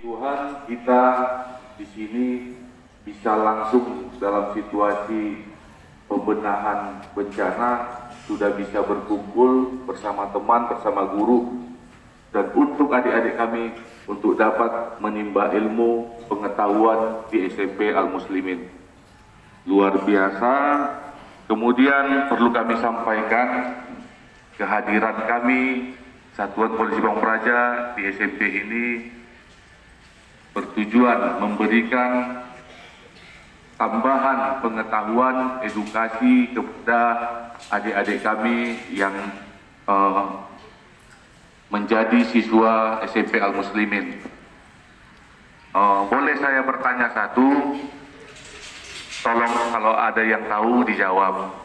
Tuhan, kita di sini bisa langsung dalam situasi pembenahan bencana sudah bisa berkumpul bersama teman, bersama guru, dan untuk adik-adik kami untuk dapat menimba ilmu pengetahuan di SMP Al-Muslimin. Luar biasa. Kemudian perlu kami sampaikan kehadiran kami Satuan Polisi Pamung Praja di SMP ini bertujuan memberikan tambahan pengetahuan edukasi kepada adik-adik kami yang menjadi siswa SMP Al-Muslimin. Boleh saya bertanya satu? Tolong kalau ada yang tahu dijawab.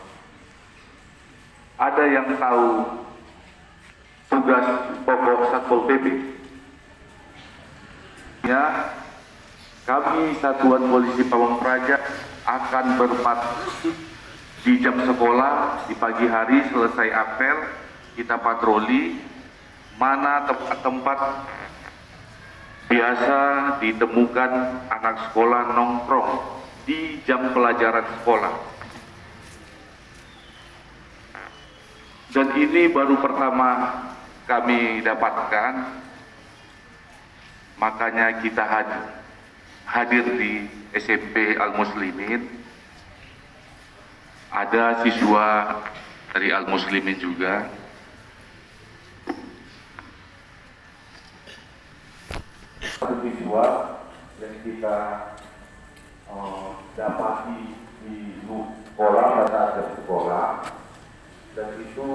Ada yang tahu tugas pokok Satpol PP? Ya, kami Satuan Polisi Pamung Praja akan berpatroli di jam sekolah di pagi hari selesai apel, kita patroli mana tempat-tempat biasa ditemukan anak sekolah nongkrong di jam pelajaran sekolah. Dan ini baru pertama kami dapatkan, makanya kita hadir di SMP Al-Muslimin. Ada siswa dari Al-Muslimin juga. Siswa yang kita dapati di sekolah, pada ada sekolah, dan itu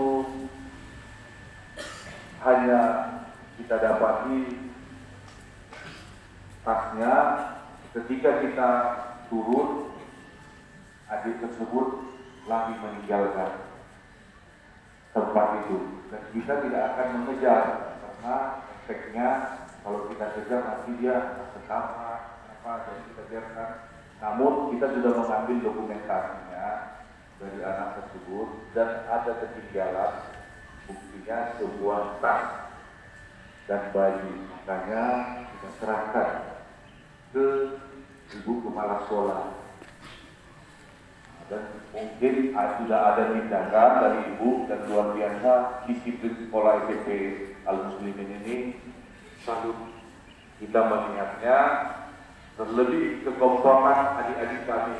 hanya kita dapati tasnya. Ketika kita turun, adik tersebut lagi meninggalkan tempat itu, dan kita tidak akan mengejar karena efeknya kalau kita kejar nanti dia terkama jadi kita biarkan. Namun kita sudah mengambil dokumentasinya dari anak tersebut dan ada ketinggalan buktinya sebuah tas dan baju. Makanya kita serahkan ke ibu kepala sekolah. Dan mungkin sudah ada tindakan dari ibu, dan luar biasa disiplin sekolah SMP Al-Muslimin ini. Salut kita mengingatnya, terlebih kekompakan adik-adik kami,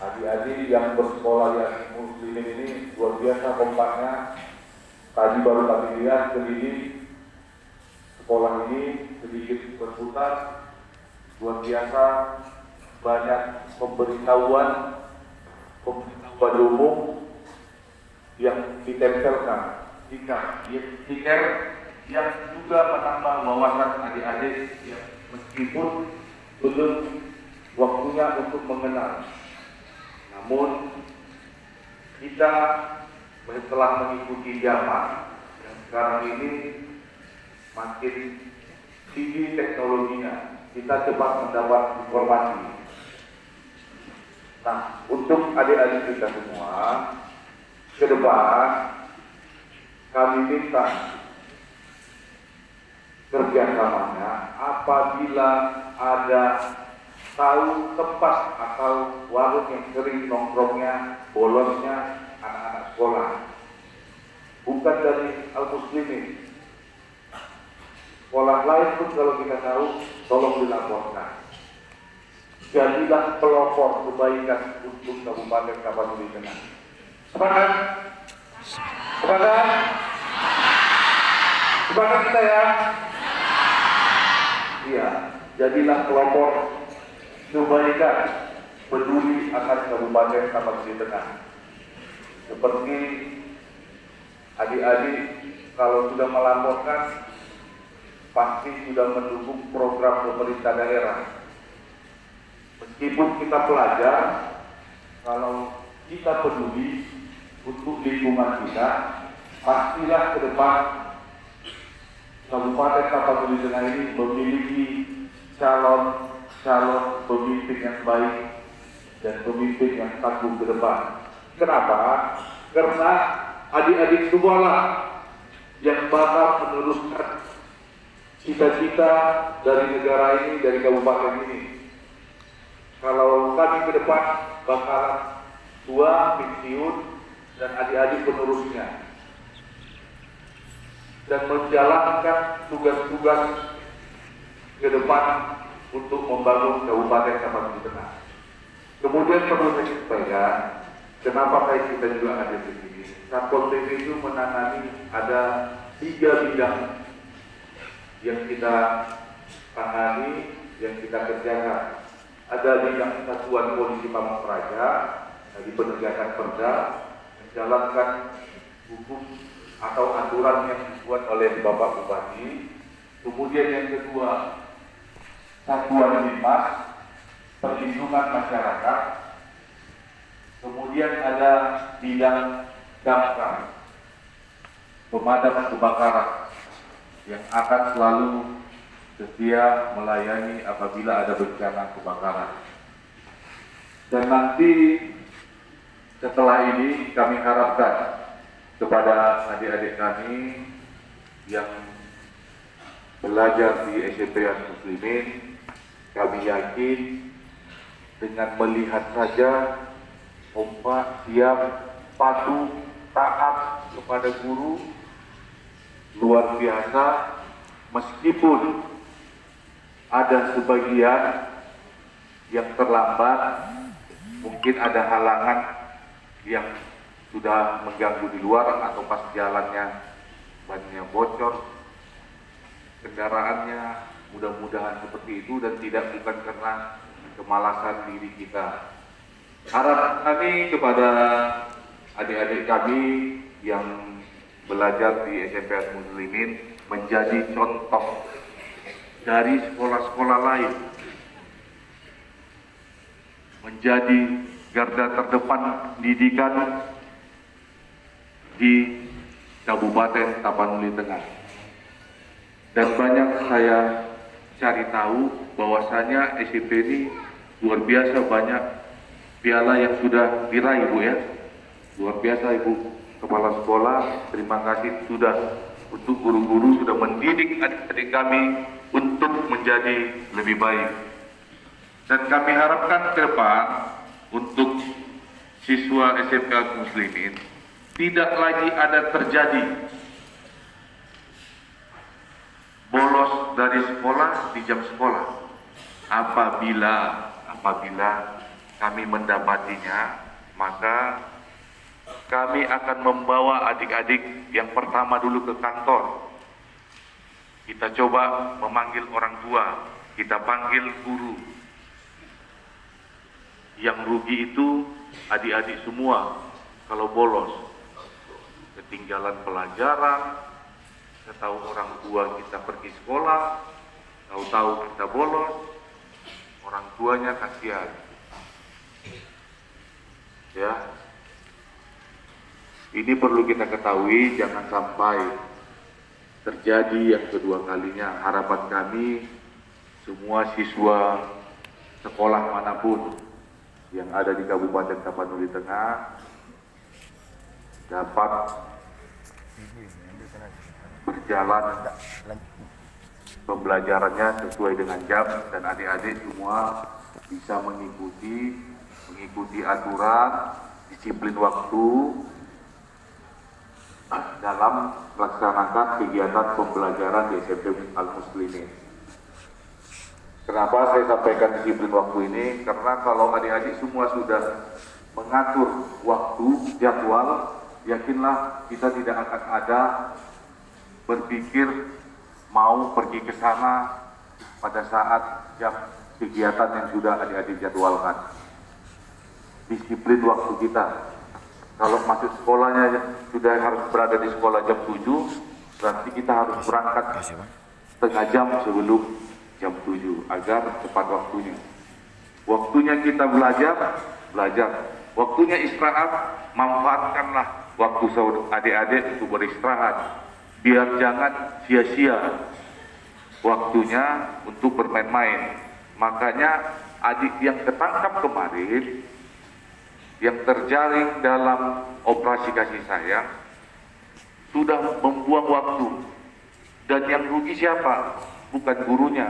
adik-adik yang bersekolah yang Muslimin ini luar biasa kompaknya. Tadi baru kami lihat keliling sekolah ini sedikit berputar, luar biasa banyak pemberitahuan umum yang ditempelkan, stiker yang juga menambah wawasan adik-adik yang meskipun belum waktunya untuk mengenal. Namun kita setelah mengikuti zaman yang sekarang ini makin tinggi teknologinya, kita cepat mendapat informasi. Nah, untuk adik-adik kita semua ke depan kami minta kerjasamanya. Apabila ada tahu tempat atau warung yang sering nongkrongnya, bolosnya anak-anak sekolah, bukan dari Al-Muslimin, sekolah lain pun kalau kita tahu, tolong dilaporkan. Jadilah pelopor kebaikan untuk Kabupaten Tapanuli Tengah. Sepakat? Sepakat? Sepakat kita ya? Iya, jadilah pelopor kebaikan, peduli akan Kabupaten Tapanuli Tengah. Seperti adik-adik kalau sudah melaporkan, pasti sudah mendukung program pemerintah daerah. Meskipun kita pelajar, kalau kita peduli untuk lingkungan kita, pastilah ke depan Kabupaten Tapanuli Tengah ini memiliki calon pemimpin yang baik dan pemimpin yang tangguh ke depan. Kenapa? Karena adik-adik semualah yang bakal meneruskan cita-cita dari negara ini, dari kabupaten ini. Kalau kami ke depan bakalan tua, pensiun, dan adik-adik penerusnya, dan menjalankan tugas-tugas ke depan untuk membangun Kabupaten Tapanuli Tengah. Kemudian perlu saya sampaikan, kenapa kita juga ada di sini. Satpol PP itu menangani ada 3 bidang yang kita tangani, yang kita kerjakan. Ada bidang Satuan Polisi Pamung Praja, di penegakan perda, menjalankan hukum atau aturan yang dibuat oleh Bapak Bupati. Kemudian yang kedua, Satuan Linmas, perlindungan masyarakat. Kemudian ada bidang damkar, pemadam kebakaran, yang akan selalu setia melayani apabila ada bencana kebakaran. Dan nanti setelah ini kami harapkan kepada adik-adik kami yang belajar di SMP Muslimin, kami yakin dengan melihat saja kompak, siap, patuh, taat kepada guru, luar biasa. Meskipun ada sebagian yang terlambat, mungkin ada halangan yang sudah mengganggu di luar, atau pas jalannya bannya bocor kendaraannya, mudah-mudahan seperti itu dan tidak bukan karena kemalasan diri kita. Harapan kami kepada adik-adik kami yang belajar di SMP Muslimin menjadi contoh dari sekolah-sekolah lain, menjadi garda terdepan pendidikan di Kabupaten Tapanuli Tengah. Dan banyak saya cari tahu bahwasanya SMP ini luar biasa banyak piala yang sudah diraih, Bu ya. Luar biasa Ibu Kepala Sekolah, terima kasih sudah untuk guru-guru sudah mendidik adik-adik kami untuk menjadi lebih baik. Dan kami harapkan ke depan untuk siswa SMK Muslimin tidak lagi ada terjadi bolos dari sekolah di jam sekolah. Apabila kami mendapatinya, maka kami akan membawa adik-adik yang pertama dulu ke kantor. Kita coba memanggil orang tua, kita panggil guru. Yang rugi itu adik-adik semua kalau bolos. Ketinggalan pelajaran, tahu orang tua kita pergi sekolah, tahu-tahu kita bolos, orang tuanya kasihan. Ya, ini perlu kita ketahui, jangan sampai terjadi yang kedua kalinya. Harapan kami semua siswa sekolah manapun yang ada di Kabupaten Tapanuli Tengah dapat berjalan pembelajarannya sesuai dengan jam, dan adik-adik semua bisa mengikuti aturan, disiplin waktu dalam melaksanakan kegiatan pembelajaran di SMP Al-Muslimin. Kenapa saya sampaikan disiplin waktu ini? Karena kalau adik-adik semua sudah mengatur waktu, jadwal, yakinlah kita tidak akan ada berpikir mau pergi ke sana pada saat jam kegiatan yang sudah adik-adik jadwalkan. Disiplin waktu kita. Kalau masuk sekolahnya sudah harus berada di sekolah jam 7, berarti kita harus berangkat setengah jam sebelum jam 7 agar tepat waktunya. Waktunya kita belajar. Waktunya istirahat, manfaatkanlah waktu adik-adik untuk beristirahat. Biar jangan sia-sia waktunya untuk bermain-main. Makanya adik yang ketangkap kemarin, yang terjaring dalam operasi kasih sayang, sudah membuang waktu Dan yang rugi siapa? Bukan gurunya.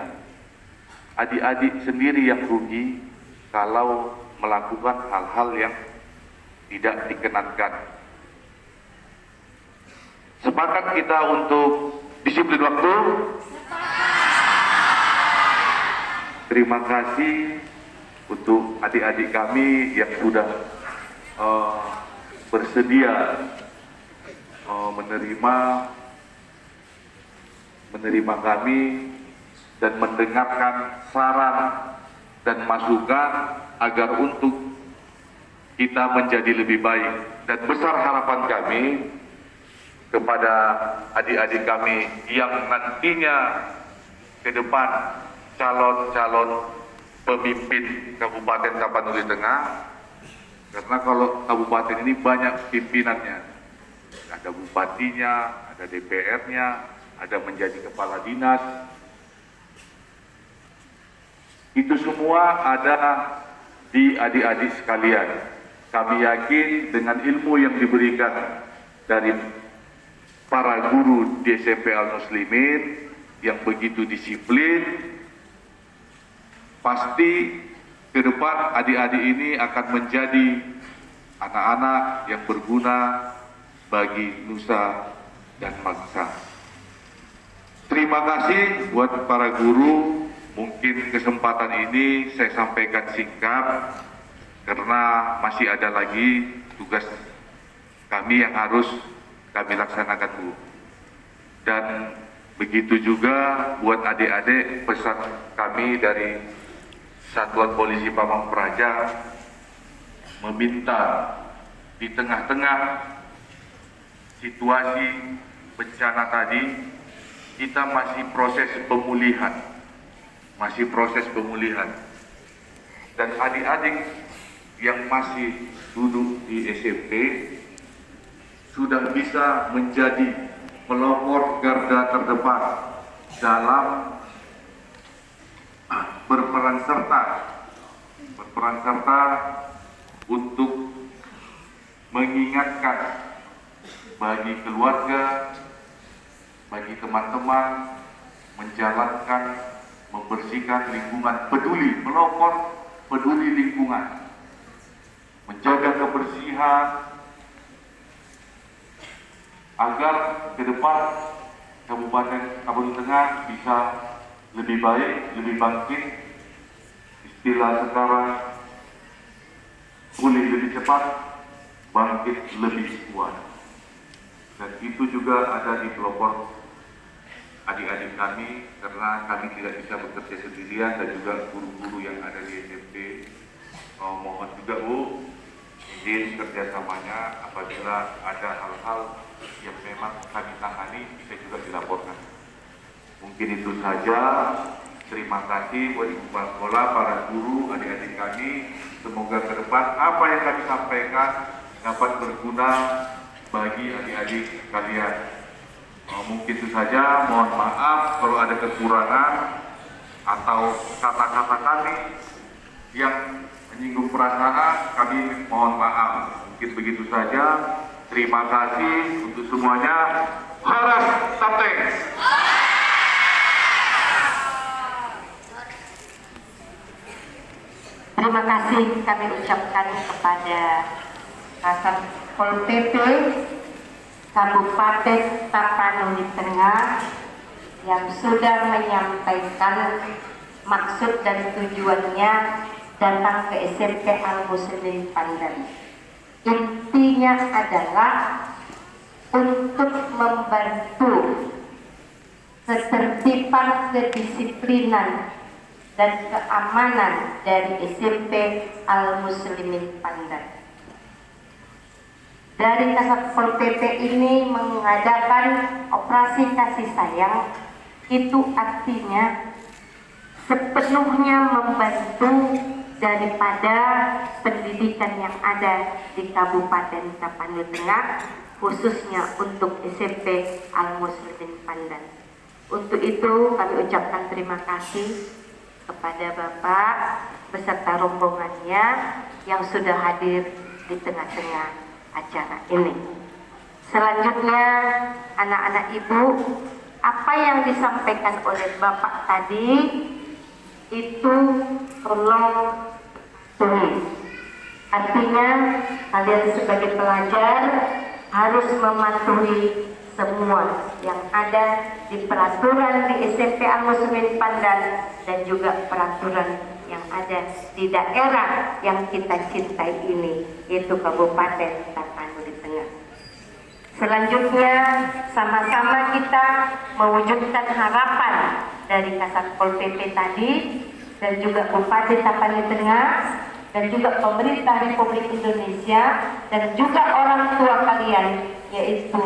Adik-adik sendiri yang rugi kalau melakukan hal-hal yang tidak dikenankan. Sepakat kita untuk disiplin waktu? Terima kasih untuk adik-adik kami yang sudah bersedia menerima kami dan mendengarkan saran dan masukan agar untuk kita menjadi lebih baik. Dan besar harapan kami kepada adik-adik kami yang nantinya ke depan calon-calon pemimpin Kabupaten Tapanuli Tengah, karena kalau kabupaten ini banyak pimpinannya, ada bupatinya, ada DPR-nya, ada menjadi kepala dinas, itu semua ada di adik-adik sekalian. Kami yakin dengan ilmu yang diberikan dari para guru di SMP Al-Muslimin yang begitu disiplin, pasti ke depan adik-adik ini akan menjadi anak-anak yang berguna bagi nusa dan bangsa. Terima kasih buat para guru. Mungkin kesempatan ini saya sampaikan singkat karena masih ada lagi tugas kami yang harus kami laksanakan, Bu. Dan begitu juga buat adik-adik, pesan kami dari Satuan Polisi Pamong Praja meminta di tengah-tengah situasi bencana tadi kita masih proses pemulihan, dan adik-adik yang masih duduk di SMP sudah bisa menjadi pelopor garda terdepan dalam berperan serta untuk mengingatkan bagi keluarga, bagi teman-teman, menjalankan, membersihkan lingkungan, peduli lingkungan, menjaga kebersihan, agar ke depan Kabupaten Tapanuli Tengah bisa lebih baik, lebih bangkit, istilah sekarang pulih lebih cepat, bangkit lebih kuat. Dan itu juga ada di pelopor adik-adik kami, karena kami tidak bisa bekerja sendirian, dan juga guru-guru yang ada di SMP. Mohon juga, Bu, izin kerjasamanya apabila ada hal-hal yang memang kami tangani bisa juga dilaporkan. Mungkin itu saja. Terima kasih buat ibu kepala sekolah, para guru, adik-adik kami. Semoga ke depan apa yang kami sampaikan dapat berguna bagi adik-adik kalian. Mungkin itu saja. Mohon maaf kalau ada kekurangan atau kata-kata kami yang menyinggung perasaan, kami mohon maaf. Mungkin begitu saja. Terima kasih untuk semuanya. Haras Sapteng. Terima kasih kami ucapkan kepada Kasat Pol PP Kabupaten Tapanuli Tengah yang sudah menyampaikan maksud dan tujuannya datang ke SMP Al-Muslimin Pandan. Intinya adalah untuk membantu ketertiban, kedisiplinan, dan keamanan dari SMP Al-Muslimin Pandan. Dari Kasat Pol PP ini mengadakan operasi kasih sayang, itu artinya sepenuhnya membantu daripada pendidikan yang ada di Kabupaten Tapanuli Tengah, khususnya untuk SMP Al-Muslimin Pandan. Untuk itu kami ucapkan terima kasih kepada Bapak beserta rombongannya yang sudah hadir di tengah-tengah acara ini. Selanjutnya, anak-anak ibu, apa yang disampaikan oleh Bapak tadi itu tolong tulis. Artinya kalian sebagai pelajar harus mematuhi semua yang ada di peraturan di SMP Al-Muslimin Pandan dan juga peraturan yang ada di daerah yang kita cintai ini, yaitu Kabupaten Tapanuli Tengah. Selanjutnya sama-sama kita mewujudkan harapan dari Kasatpol PP tadi dan juga Bupati Tapanuli Tengah dan juga pemerintah Republik Indonesia dan juga orang tua kalian, yaitu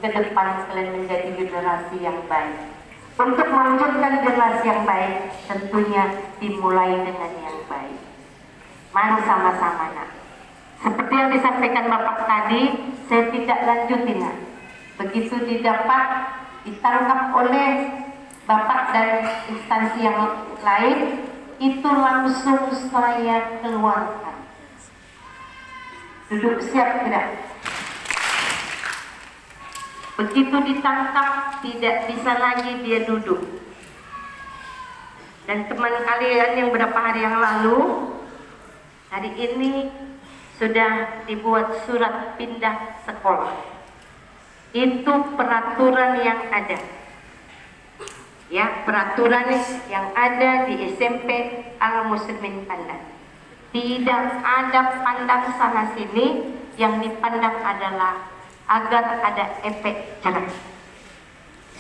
ke depan kalian menjadi generasi yang baik. Untuk mewujudkan generasi yang baik tentunya dimulai dengan yang baik. Mari sama-sama nak. Seperti yang disampaikan Bapak tadi, saya tidak lanjutin nak. Begitu didapat ditangkap oleh Bapak dan instansi yang lain, itu langsung saya keluarkan. Duduk siap tidak? Begitu ditangkap tidak bisa lagi dia duduk. Dan teman kalian yang beberapa hari yang lalu, hari ini sudah dibuat surat pindah sekolah. Itu peraturan yang ada. Ya, peraturan yang ada di SMP Al-Muslimin Pandan. Tidak ada pandang sana sini, yang dipandang adalah agar ada efek jerah.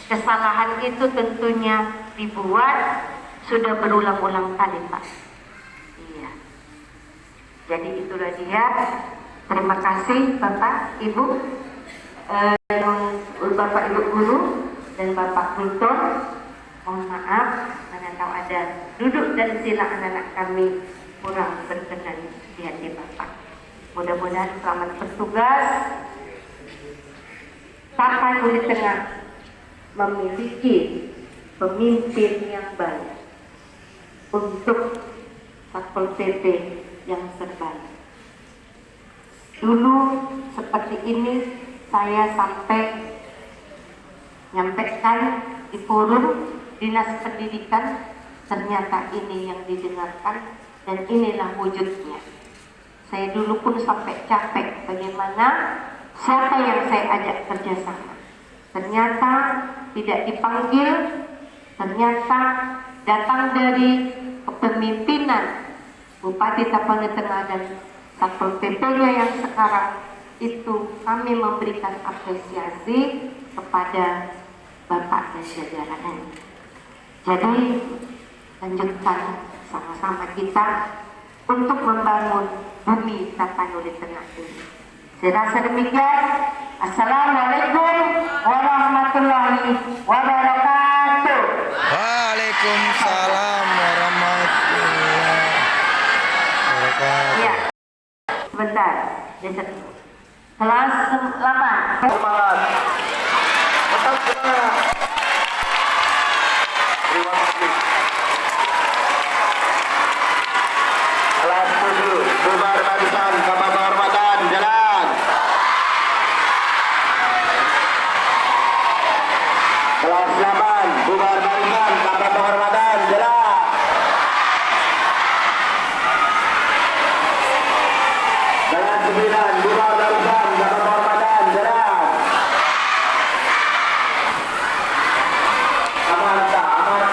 Kesalahan itu tentunya dibuat sudah berulang-ulang kali, Pak. Iya. Jadi itulah dia. Terima kasih Bapak, Ibu, Bapak Ibu Guru dan Bapak Tutor. Mohon maaf, karena tahu ada duduk dan sila anak-anak kami kurang berkenan di hati Bapak. Mudah-mudahan selamat bertugas. Tapanuli Tengah memiliki pemimpin yang baik untuk Satpol PP yang terbaik. Dulu seperti ini saya sampai nyampaikan di forum Dinas Pendidikan, ternyata ini yang didengarkan dan inilah wujudnya. Saya dulu pun sampai capek bagaimana siapa yang saya ajak kerjasama. Ternyata tidak dipanggil, ternyata datang dari kepemimpinan Bupati Tapanuli Tengah dan Satpol PP-nya yang sekarang itu kami memberikan apresiasi kepada Bapak dan jajarannya. Jadi lanjutkan sama-sama kita untuk membangun bumi Tapanuli Tengah ini. Saya rasa demikian. Assalamualaikum warahmatullahi wabarakatuh. Waalaikumsalam warahmatullahi wabarakatuh. Ya, sebentar. Kelas 8. Semangat. Tetap semangat. Terima kasih. Kelas 7, bubar barisan, tanpa kehormatan, jalan. Kelas 8, bubar barisan, tanpa kehormatan, jalan. Kelas 9, bubar barisan, tanpa kehormatan, jalan. Amarta, Allah.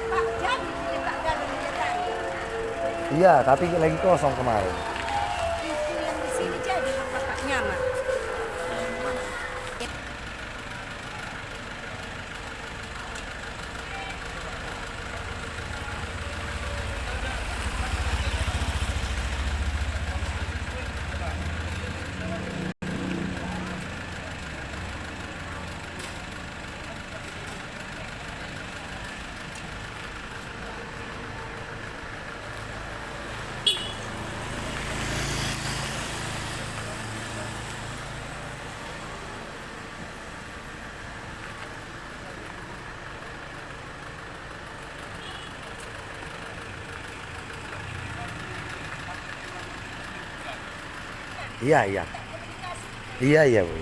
Pak, jadi kita dalam menyetai. Iya, tapi lagi kosong kemarin. Itu yang di sini jadi Bapak nyaman. Iya, iya. Iya, iya, Bu.